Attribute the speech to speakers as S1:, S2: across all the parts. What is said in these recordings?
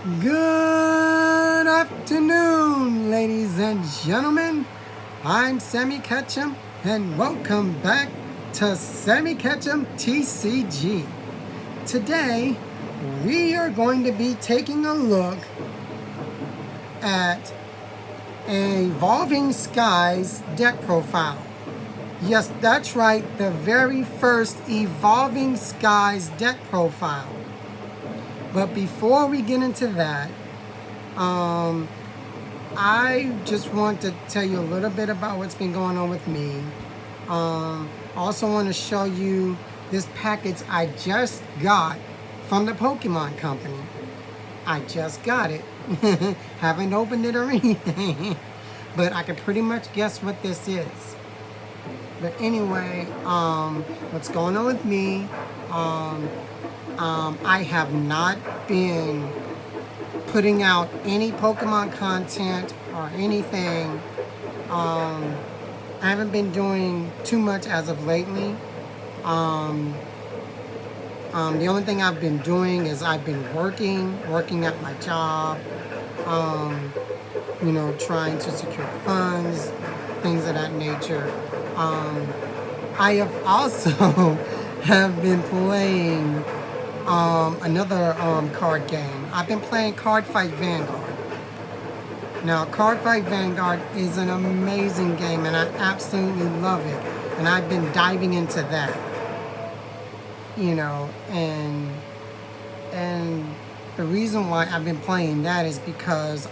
S1: Good afternoon, ladies and gentlemen. I'm Sammy Ketchum, and welcome back to Sammy Ketchum TCG. Today, we are going to be taking a look at Evolving Skies deck profile. Yes, that's right, the very first Evolving Skies deck profile. But before we get into that, I just want to tell you a little bit about what's been going on with me. Also want to show you this package I just got from the Pokemon Company. I just got it. Haven't opened it or anything, but I can pretty much guess what this is. But anyway, what's going on with me? I have not been putting out any Pokemon content or anything. I haven't been doing too much as of lately. The only thing I've been doing is I've been working at my job, trying to secure funds, things of that nature. I have also have been playing another card game. I've been playing Card Fight Vanguard. Now, Card Fight Vanguard is an amazing game, and I absolutely love it. And I've been diving into that, and the reason why I've been playing that is because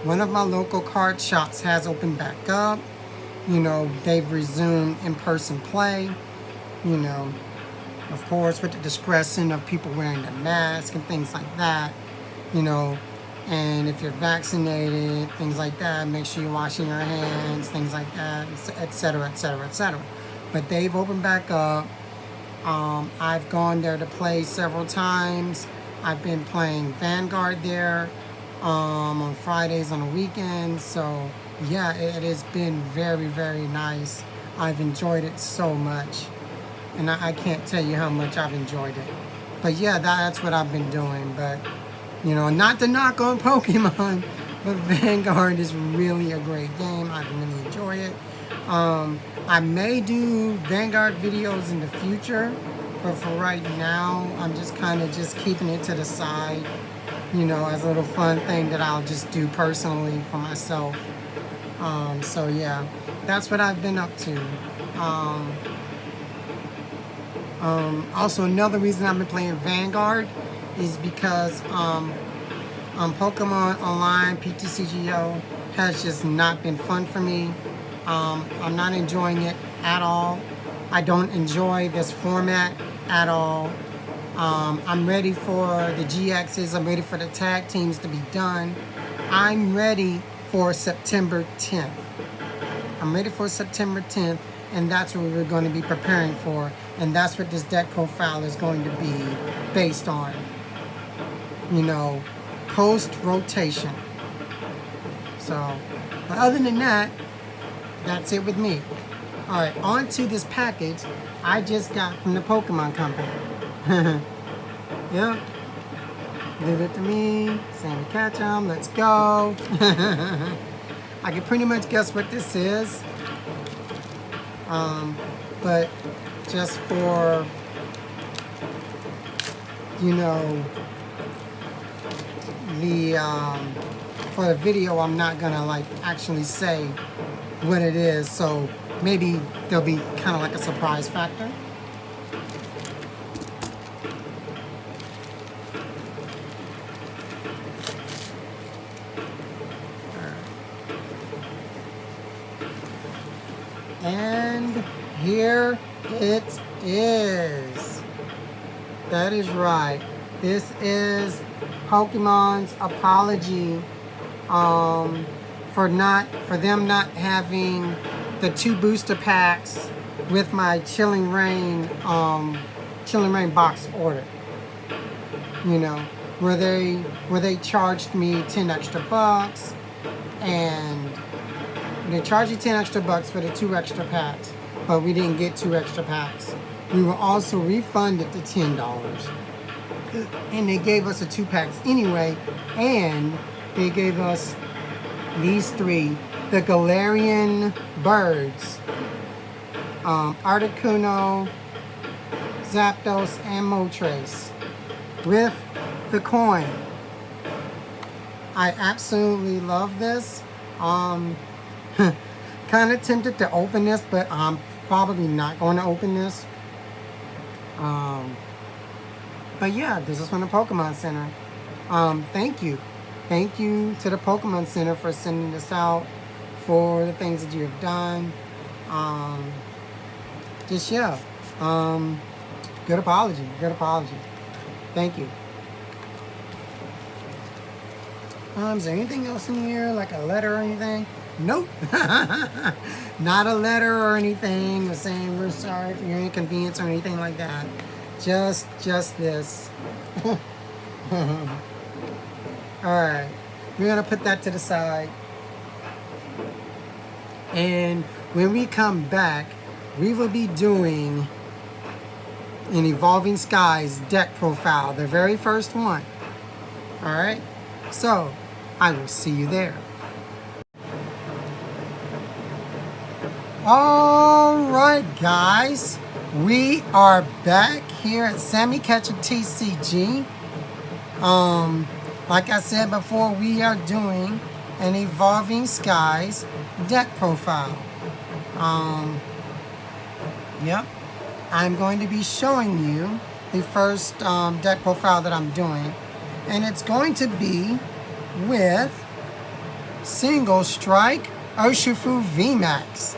S1: one of my local card shops has opened back up. They've resumed in-person play. Of course, with the discretion of people wearing their mask and things like that, and if you're vaccinated, things like that, make sure you're washing your hands, things like that, etc., etc., etc. But they've opened back up. I've gone there to play several times. I've been playing Vanguard there on Fridays on the weekends. So yeah, it has been very, very nice. I've enjoyed it so much. And I can't tell you how much I've enjoyed it. But yeah, that's what I've been doing. But, not to knock on Pokemon, but Vanguard is really a great game. I really enjoy it. I may do Vanguard videos in the future, but for right now, I'm just kind of just keeping it to the side, as a little fun thing that I'll just do personally for myself. So yeah, that's what I've been up to. Also, another reason I've been playing Vanguard is because Pokemon Online PTCGO has just not been fun for me. I'm not enjoying it at all. I don't enjoy this format at all. I'm ready for the GXs. I'm ready for the tag teams to be done. I'm ready for September 10th. I'm ready for September 10th. And that's what we're going to be preparing for. And that's what this deck profile is going to be based on. Post-rotation. So, but other than that, that's it with me. Alright, on to this package I just got from the Pokemon Company. Yep. Leave it to me. Sammy Ketchum, let's go. I can pretty much guess what this is. But just for, for the video, I'm not gonna actually say what it is. So maybe there'll be kind of like a surprise factor. And here it is. That is right. This is Pokemon's apology for them not having the 2 booster packs with my Chilling Rain box order. Where they charged me 10 extra bucks, and they charged you 10 extra bucks for the 2 extra packs, but we didn't get 2 extra packs. We were also refunded the $10. And they gave us a 2-packs anyway. And they gave us these 3. The Galarian birds. Articuno, Zapdos, and Moltres. With the coin. I absolutely love this. Kind of tempted to open this, but I'm probably not going to open this. But yeah, this is from the Pokemon Center. Thank you. Thank you to the Pokemon Center for sending this out, for the things that you have done. Just, yeah. Good apology. Good apology. Thank you. Is there anything else in here, like a letter or anything? Nope. Not a letter or anything or saying we're sorry for your inconvenience or anything like that. Just this. Alright. We're going to put that to the side. And when we come back, we will be doing an Evolving Skies deck profile. The very first one. Alright? So, I will see you there. Alright guys, we are back here at Sammy Ketchup TCG. Like I said before, we are doing an Evolving Skies deck profile. Yep, I'm going to be showing you the first deck profile that I'm doing. And it's going to be with Single Strike Urshifu Vmax.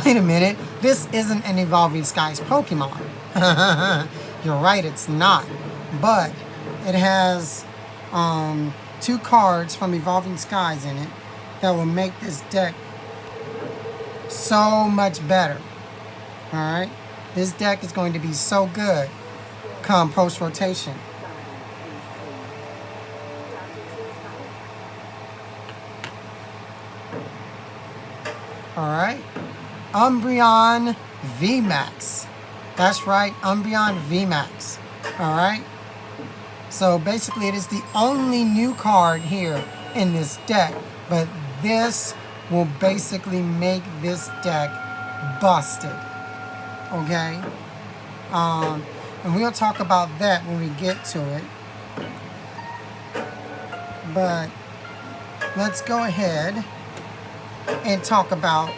S1: Wait a minute, this isn't an Evolving Skies Pokemon. You're right, it's not. But it has 2 cards from Evolving Skies in it that will make this deck so much better. Alright? This deck is going to be so good come post-rotation. Alright? Umbreon Vmax. That's right, Umbreon Vmax. Alright? So basically it is the only new card here in this deck. But this will basically make this deck busted. Okay? And we'll talk about that when we get to it. But let's go ahead and talk about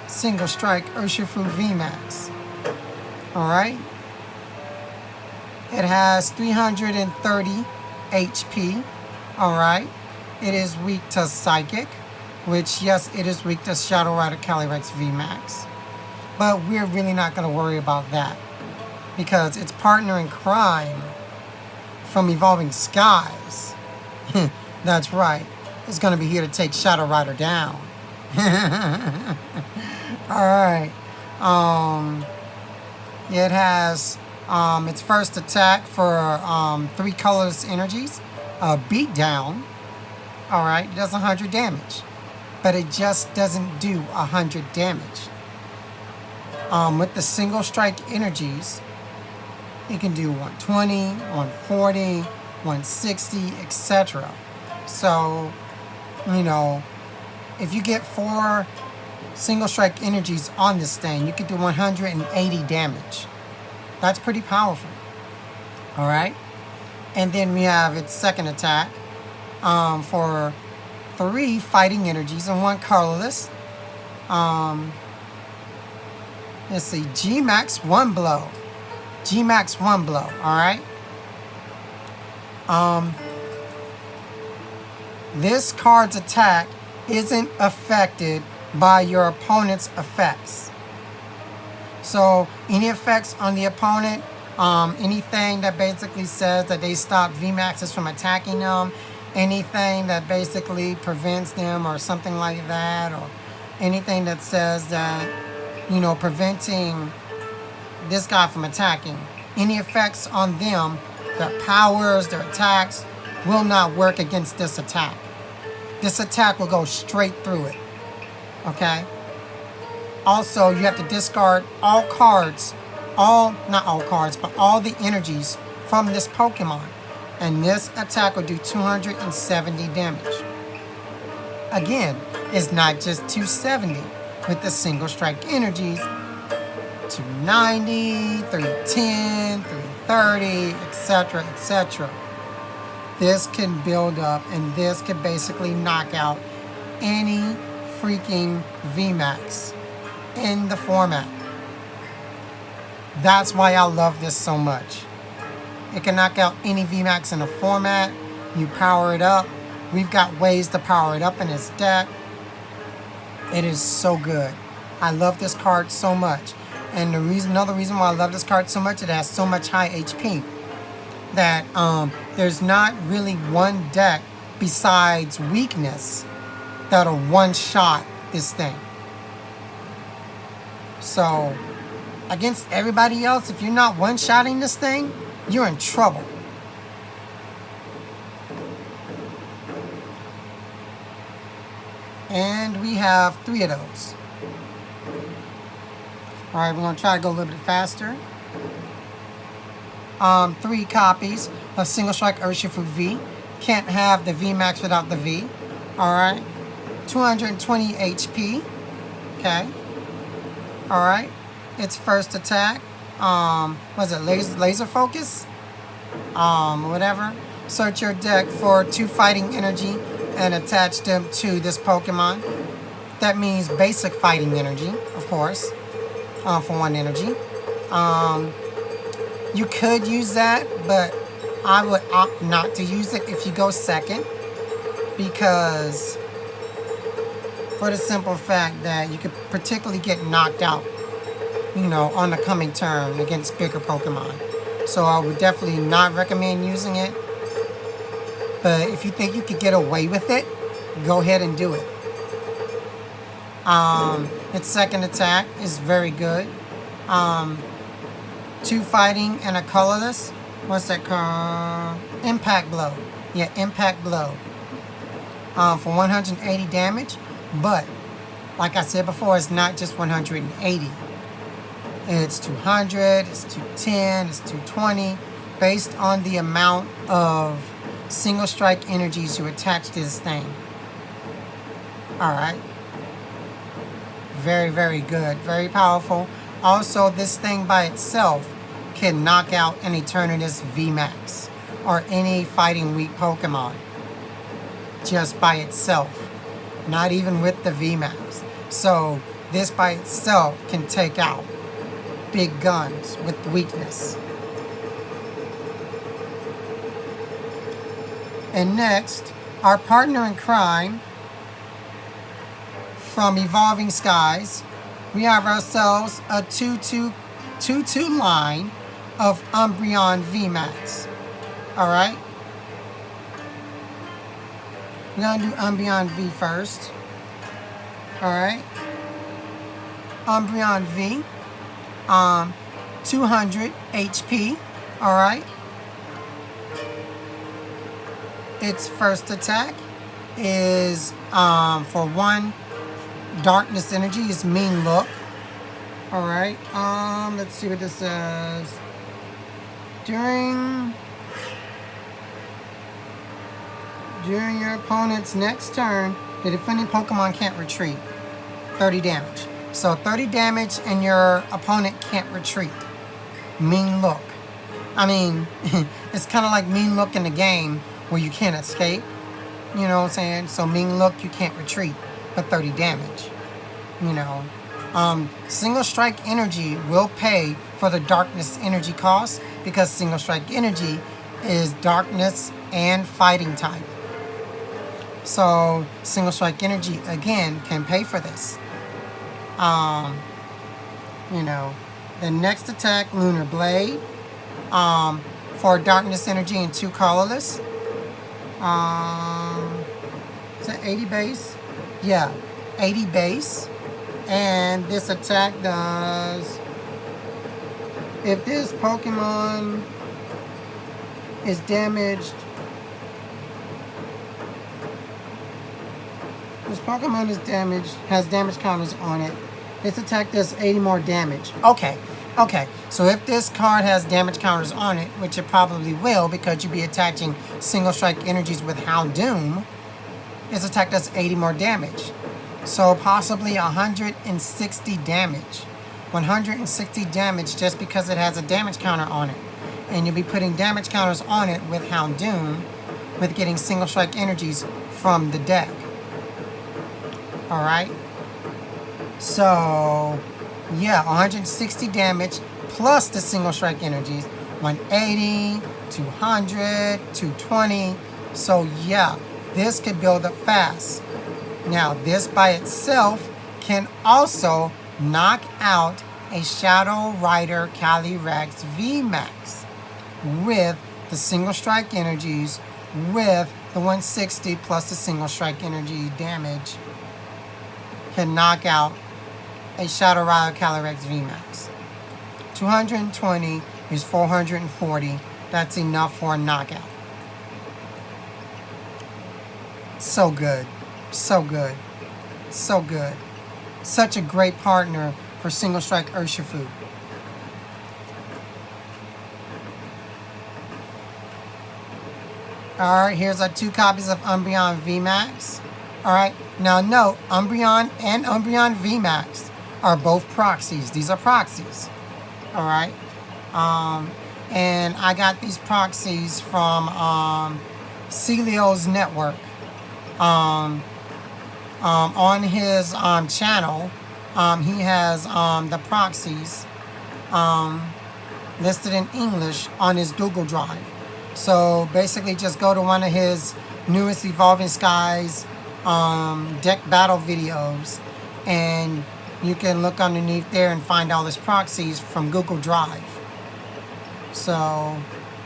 S1: Single Strike Urshifu Vmax. Alright? It has 330 HP. Alright? It is weak to Psychic, which, yes, it is weak to Shadow Rider Calyrex Vmax. But we're really not going to worry about that, because its partner in crime from Evolving Skies, that's right, is going to be here to take Shadow Rider down. Alright. It has its first attack for 3 colorless energies. Beat down. Alright, it does 100 damage. But it just doesn't do 100 damage. With the Single Strike energies, it can do 120, 140, 160, etc. So, you know, if you get 4 Single Strike energies on this thing, you can do 180 damage. That's pretty powerful. Alright? And then we have its second attack for 3 fighting energies and 1 colorless. Let's see, Gmax 1 blow. Gmax 1 blow, alright? This card's attack isn't affected by your opponent's effects. So any effects on the opponent, anything that basically says that they stop Vmaxes from attacking them, anything that basically prevents them or something like that, or anything that says that, you know, preventing this guy from attacking, any effects on them, their powers, their attacks, will not work against this attack. This attack will go straight through it. Okay? Also, you have to discard all cards, not all cards, but all the energies from this Pokemon. And this attack will do 270 damage. Again, it's not just 270 with the single strike energies. 290, 310, 330, etc., etc. This can build up, and this can basically knock out any freaking Vmax in the format. That's why I love this so much. It can knock out any Vmax in the format. You power it up. We've got ways to power it up in this deck. It is so good. I love this card so much. And another reason why I love this card so much, it has so much high HP that there's not really one deck besides weakness that'll one-shot this thing. So against everybody else, if you're not one-shotting this thing, you're in trouble. And we have 3 of those. Alright, we're going to try to go a little bit faster. 3 copies of Single Strike Urshifu V. Can't have the Vmax without the V. Alright. 220 HP. Okay. Alright. Its first attack. Was it laser focus? Whatever. Search your deck for 2 fighting energy and attach them to this Pokemon. That means basic fighting energy, of course, for 1 energy. You could use that, but I would opt not to use it if you go second, because for the simple fact that you could particularly get knocked out, you know, on the coming turn against bigger Pokemon. So I would definitely not recommend using it. But if you think you could get away with it, go ahead and do it. Its second attack is very good. 2 fighting and a colorless. What's that called? Impact Blow. Yeah, Impact Blow. For 180 damage. But, like I said before, it's not just 180. It's 200, it's 210, it's 220. Based on the amount of single strike energies you attach to this thing. Alright. Very, very good. Very powerful. Also, this thing by itself can knock out an Eternatus Vmax or any fighting weak Pokemon. Just by itself. Not even with the Vmax. So, this by itself can take out big guns with weakness. And next, our partner in crime from Evolving Skies, we have ourselves a 2-2 line of Umbreon Vmax. Alright? We're going to do Umbreon V first. Alright? Umbreon V. 200 HP. Alright? Its first attack is for 1 darkness energy is Mean Look. Alright, let's see what this says. During your opponent's next turn, the defending Pokemon can't retreat. 30 damage. So 30 damage and your opponent can't retreat. Mean Look. I mean, it's kind of like Mean Look in the game where you can't escape. You know what I'm saying? So Mean Look, you can't retreat, but 30 damage. You know. Single Strike Energy will pay for the Darkness Energy cost, because Single Strike Energy is Darkness and Fighting type. So Single Strike Energy, again, can pay for this. You know. The next attack, Lunar Blade. For Darkness Energy and 2 colorless. Is that 80 base? Yeah, 80 base. And this attack does, if this Pokemon is damaged, this Pokemon is damaged, has damage counters on it, this attack does 80 more damage. Okay, Okay, so if this card has damage counters on it, which it probably will because you'll be attaching single strike energies with Houndoom, this attack does 80 more damage. So possibly 160 damage. 160 damage just because it has a damage counter on it. And you'll be putting damage counters on it with Houndoom, with getting single strike energies from the deck. Alright? So, yeah, 160 damage plus the single strike energies. 180, 200, 220. So, yeah, this could build up fast. Now, this by itself can also knock out a Shadow Rider Calyrex Vmax with the single strike energies, with the 160 plus the single strike energy damage, can knock out a Shadow Rider Calyrex Vmax. 220 is 440. That's enough for a knockout. So good. So good. So good. Such a great partner for Single Strike Urshifu. Alright, here's our 2 copies of Umbreon Vmax. Alright, now note, Umbreon and Umbreon Vmax are both proxies. These are proxies. Alright. And I got these proxies from Celio's network. On his channel, he has the proxies listed in English on his Google Drive. So basically just go to one of his newest Evolving Skies deck battle videos, and you can look underneath there and find all his proxies from Google Drive. So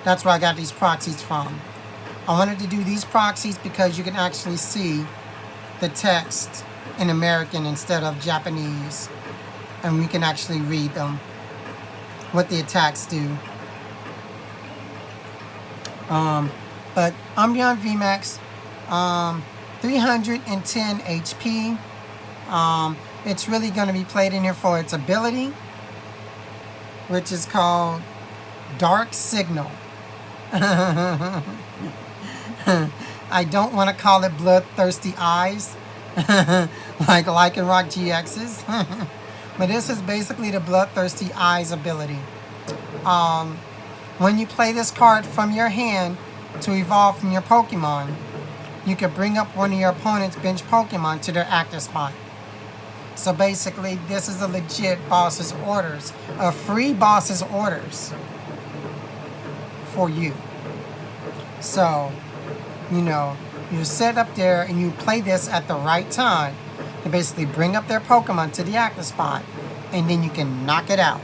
S1: that's where I got these proxies from. I wanted to do these proxies because you can actually see the text in American instead of Japanese, and we can actually read them, what the attacks do. But Umbreon Vmax, 310 HP. It's really going to be played in here for its ability, which is called Dark Signal. I don't want to call it Bloodthirsty Eyes, like Lycanroc GX's. But this is basically the Bloodthirsty Eyes ability. When you play this card from your hand to evolve from your Pokemon, you can bring up one of your opponent's bench Pokemon to their active spot. So basically, this is a legit boss's orders, a free boss's orders for you. So, you know, you sit up there and you play this at the right time to basically bring up their Pokemon to the active spot, and then you can knock it out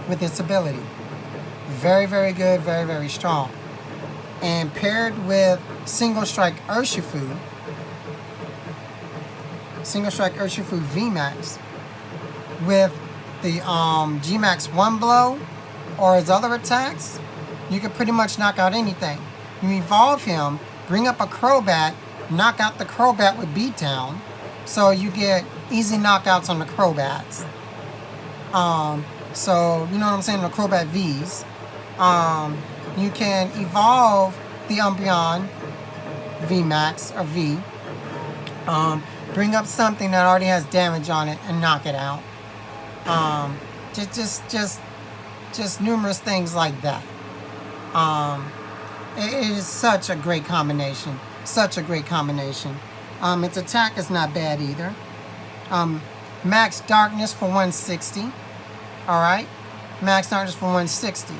S1: with this ability. Very, very good, very, very strong. And paired with Single Strike Urshifu, Vmax, with the Gmax 1 blow or his other attacks, you can pretty much knock out anything. You evolve him, bring up a Crobat, knock out the Crobat with Beatdown, so you get easy knockouts on the Crobats. So, you know what I'm saying, the Crobat Vs. You can evolve the Umbreon Vmax or V. Bring up something that already has damage on it and knock it out. Just numerous things like that. It is such a great combination. Such a great combination. Its attack is not bad either. Max Darkness for 160. Alright? Max Darkness for 160.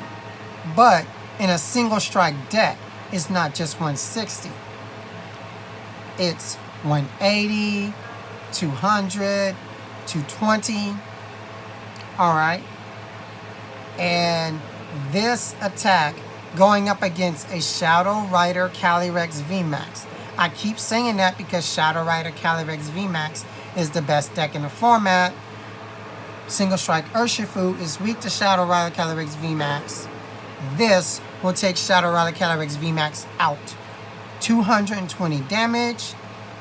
S1: But in a single strike deck, it's not just 160. It's 180, 200, 220. Alright? And this attack going up against a Shadow Rider Calyrex Vmax. I keep saying that because Shadow Rider Calyrex Vmax is the best deck in the format. Single Strike Urshifu is weak to Shadow Rider Calyrex Vmax. This will take Shadow Rider Calyrex Vmax out. 220 damage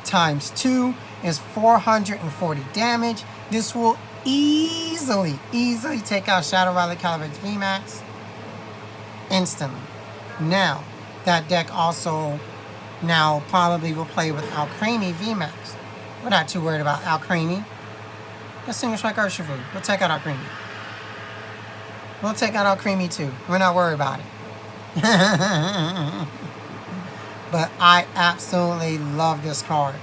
S1: times 2 is 440 damage. This will easily take out Shadow Valley Calibrate's Vmax instantly. Now, that deck also now probably will play with Alcremie Vmax. We're not too worried about Alcremie. Let's Single Strike Urshifu. We'll take out Alcremie. We'll take out Alcremie too. We're not worried about it. But I absolutely love this card.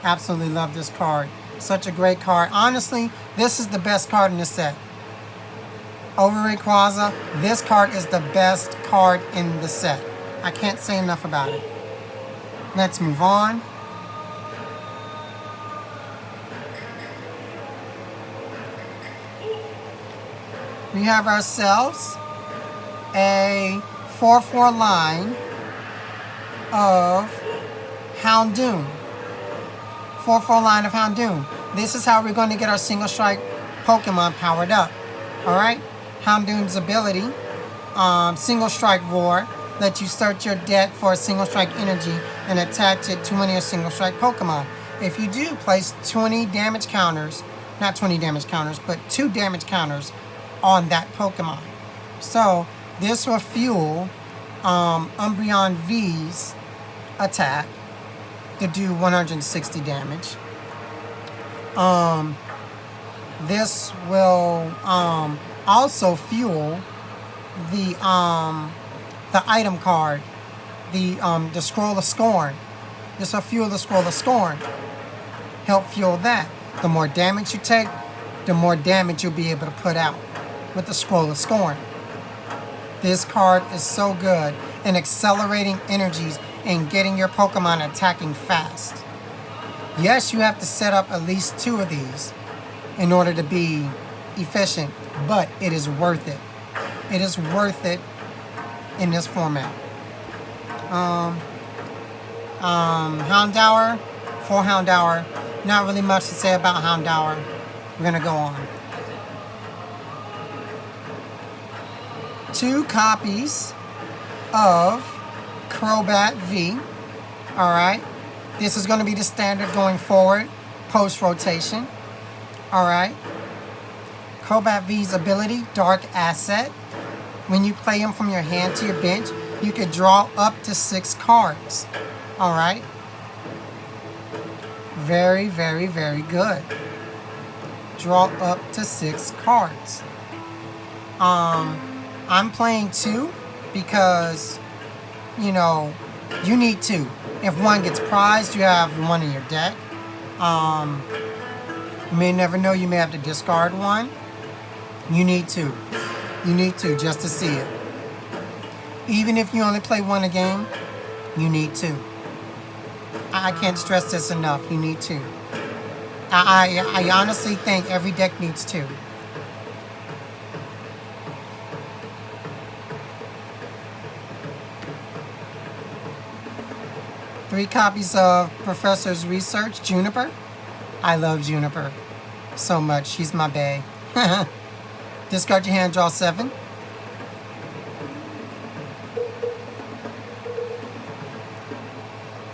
S1: Absolutely love this card. Such a great card. Honestly, this is the best card in the set. Over Rayquaza, this card is the best card in the set. I can't say enough about it. Let's move on. We have ourselves a 4/4 line of Houndoom. 4/4 line of Houndoom. This is how we're going to get our Single Strike Pokemon powered up. Alright? Houndoom's ability, Single Strike Roar, lets you search your deck for a Single Strike energy and attach it to one of your Single Strike Pokemon. If you do, place 20 damage counters, not 20 damage counters, but 2 damage counters on that Pokemon. So, this will fuel Umbreon V's attack to do 160 damage. This will also fuel the item card, the Scroll of Scorn. This will fuel the Scroll of Scorn. Help fuel that. The more damage you take, the more damage you'll be able to put out with the Scroll of Scorn. This card is so good in accelerating energies and getting your Pokemon attacking fast. Yes, you have to set up at least 2 of these in order to be efficient, but it is worth it. It is worth it in this format. Houndour, for Houndour, not really much to say about Houndour. We're gonna go on. 2 copies of Crobat V. Alright. This is going to be the standard going forward, post-rotation. Alright. Crobat V's ability, Dark Asset. When you play him from your hand to your bench, you can draw up to 6 cards. Alright. Very, very, very good. Draw up to 6 cards. I'm playing 2 because, you know, you need 2. If one gets prized, you have 1 in your deck. You may never know, you may have to discard 1. You need 2. You need 2 just to see it. Even if you only play 1 a game, you need 2. I can't stress this enough. You need 2. I honestly think every deck needs 2. Three copies of Professor's Research, Juniper. I love Juniper so much. She's my bae. Discard your hand, draw 7.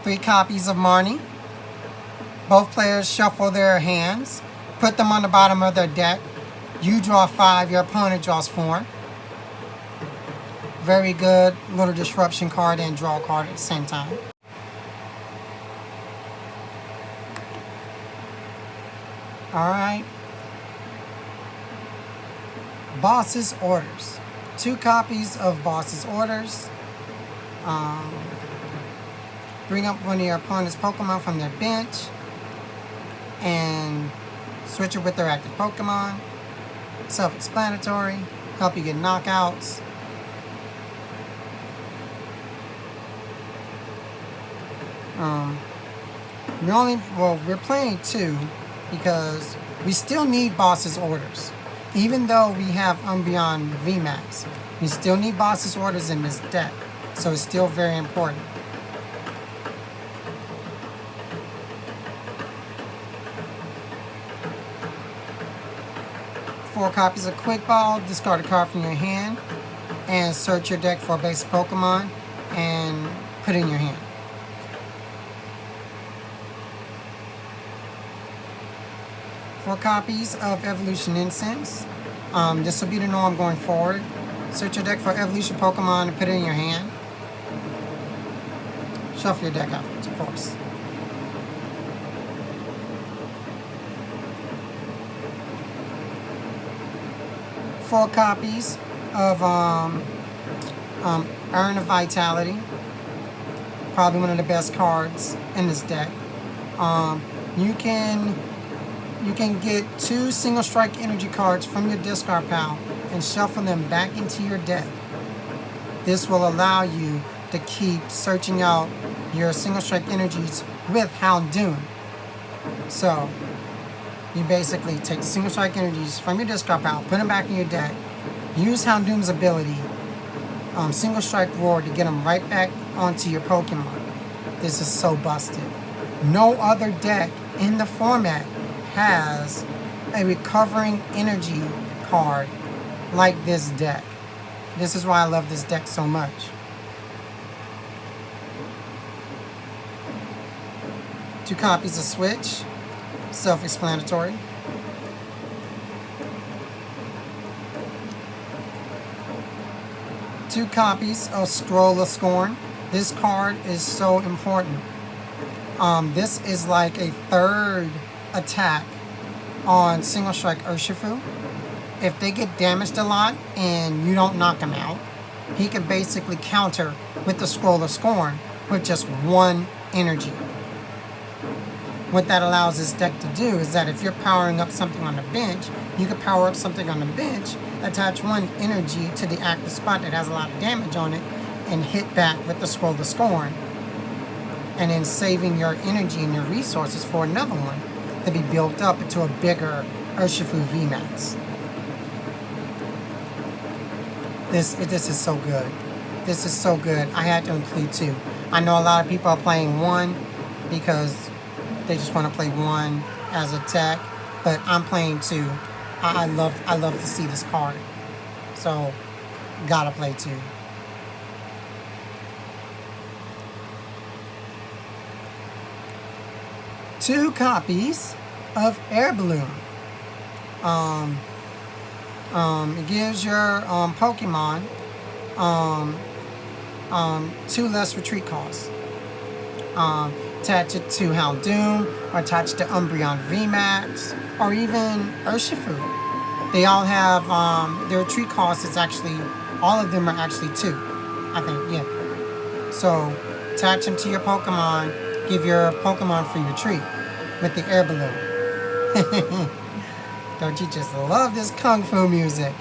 S1: Three copies of Marnie. Both players shuffle their hands, put them on the bottom of their deck. You draw 5, your opponent draws 4. Very good little disruption card and draw card at the same time. Alright. Boss's Orders. 2 copies of Boss's Orders. Bring up one of your opponent's Pokemon from their bench and switch it with their active Pokemon. Self-explanatory. Help you get knockouts. We're playing 2 because we still need Boss's Orders. Even though we have Umbreon Vmax, we still need Boss's Orders in this deck. So it's still very important. Four copies of Quick Ball, discard a card from your hand, and search your deck for a basic Pokemon and put it in your hand. 4 copies of Evolution Incense. This will be the norm going forward. Search your deck for Evolution Pokemon and put it in your hand. Shuffle your deck afterwards, of course. Four copies of Urn of Vitality. Probably one of the best cards in this deck. You can get 2 single strike energy cards from your discard pile and shuffle them back into your deck. This will allow you to keep searching out your single strike energies with Houndoom. So you basically take the single strike energies from your discard pile, put them back in your deck, use Houndoom's ability, single strike roar, to get them right back onto your Pokemon. This is so busted. No other deck in the format has a recovering energy card like this deck. This is why I love this deck so much. Two copies of Switch, self-explanatory. Two copies of Scroll of Scorn. This card is so important. This is like a third attack on single strike Urshifu. If they get damaged a lot and you don't knock him out, he can basically counter with the Scroll of Scorn with just 1 energy. What that allows this deck to do is that if you're powering up something on the bench, you can power up something on the bench, attach 1 energy to the active spot that has a lot of damage on it, and hit back with the Scroll of Scorn, and then saving your energy and your resources for another one to be built up into a bigger Urshifu Vmax. This is so good. This is so good. I had to include 2. I know a lot of people are playing 1 because they just want to play 1 as a tech, but I'm playing 2. I love to see this card, so gotta play 2. Two copies of Air Balloon. It gives your Pokemon 2 less retreat costs. Attach it to Houndoom, or attach it to Umbreon Vmax, or even Urshifu. They all have their retreat cost is actually, all of them are actually 2, I think, yeah. So attach them to your Pokemon, give your Pokemon free retreat with the Air Balloon. Don't you just love this Kung Fu music?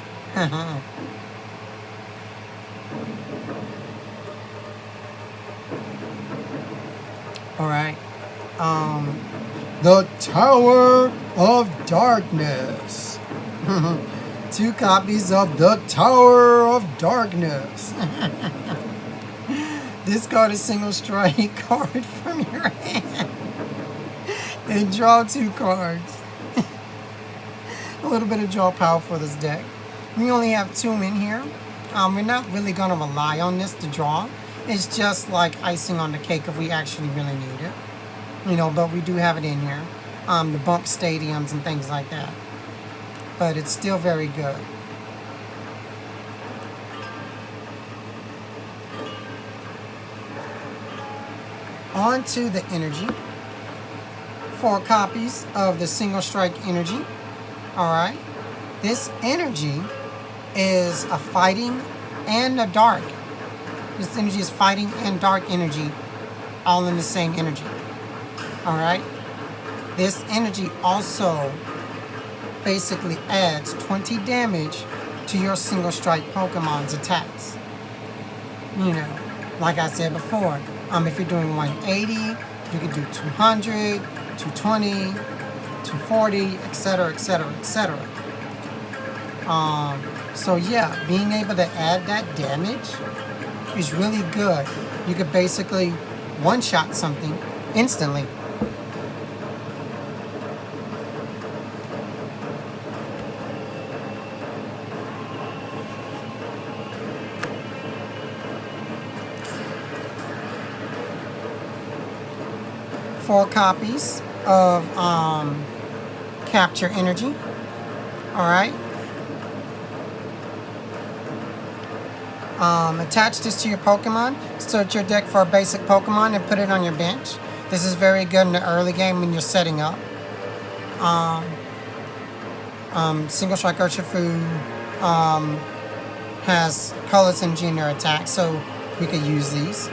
S1: Alright. The Tower of Darkness. 2 copies of the Tower of Darkness. Discard a single strike card from your hand and draw 2 cards. A little bit of draw power for this deck. We only have 2 in here. We're not really going to rely on this to draw. It's just like icing on the cake if we actually really need it. You know, but we do have it in here. The bump stadiums and things like that. But it's still very good. On to the energy. 4 copies of the single strike energy. Alright. This energy is a fighting and a dark. This energy is fighting and dark energy all in the same energy. Alright. This energy also basically adds 20 damage to your single strike Pokemon's attacks. You know, like I said before, if you're doing 180, you can do 200, 220, 240, etc., etc., etc. So yeah, being able to add that damage is really good. You could basically one-shot something instantly. Four copies of capture energy. Alright. Attach this to your Pokemon. Search your deck for a basic Pokemon and put it on your bench. This is very good in the early game when you're setting up. Single Strike Urshifu has colors and junior attack, so we could use these.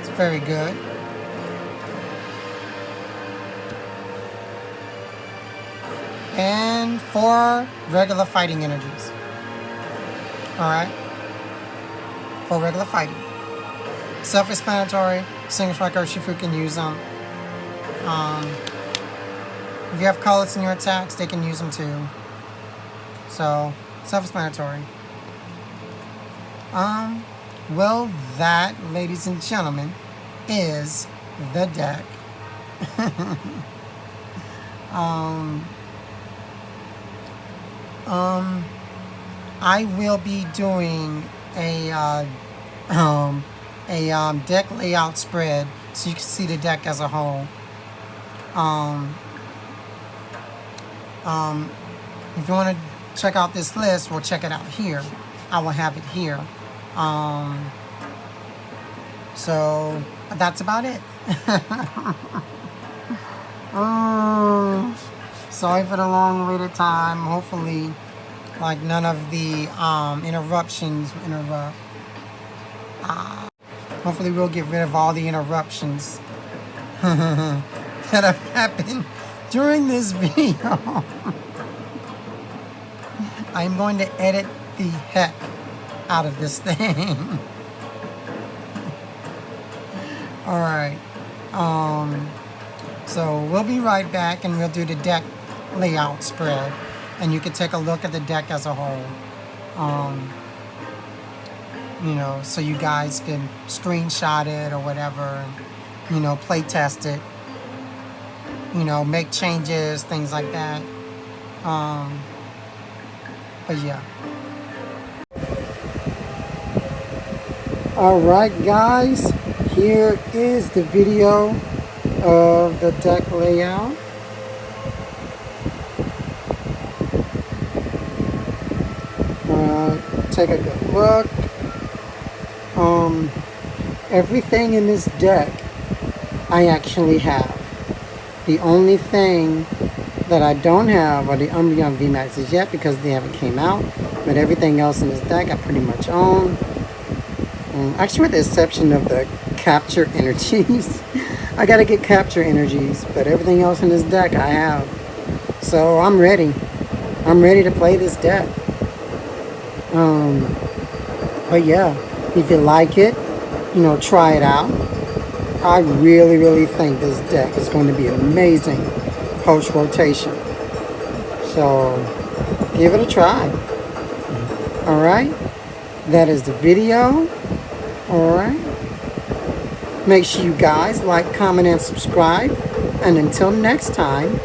S1: It's very good. And 4 regular fighting energies. Alright. 4 regular fighting. Self-explanatory. Single Strike Urshifu can use them. If you have colors in your attacks, they can use them too. So, self-explanatory. Well, that, ladies and gentlemen, is the deck. I will be doing a deck layout spread so you can see the deck as a whole. If you want to check out this list, we'll check it out here. I will have it here. So that's about it. Sorry for the long wait of time. Hopefully, like, none of the interruptions interrupt. Hopefully we'll get rid of all the interruptions that have happened during this video. I'm going to edit the heck out of this thing. Alright. So we'll be right back and we'll do the deck layout spread. And you can take a look at the deck as a whole. You know, so you guys can screenshot it or whatever. And, you know, play test it. You know, make changes, things like that. But yeah. Alright guys, here is the video of the deck layout. Take a good look. Everything in this deck I actually have. The only thing that I don't have are the Umbreon Vmaxes yet because they haven't came out. But everything else in this deck I pretty much own. Actually, with the exception of the capture energies. I gotta get capture energies, but everything else in this deck I have. So I'm ready. I'm ready to play this deck. But yeah, if you like it, you know, try it out. I really, really think this deck is going to be amazing post-rotation. So, give it a try. Alright? That is the video. Alright? Make sure you guys like, comment, and subscribe. And until next time,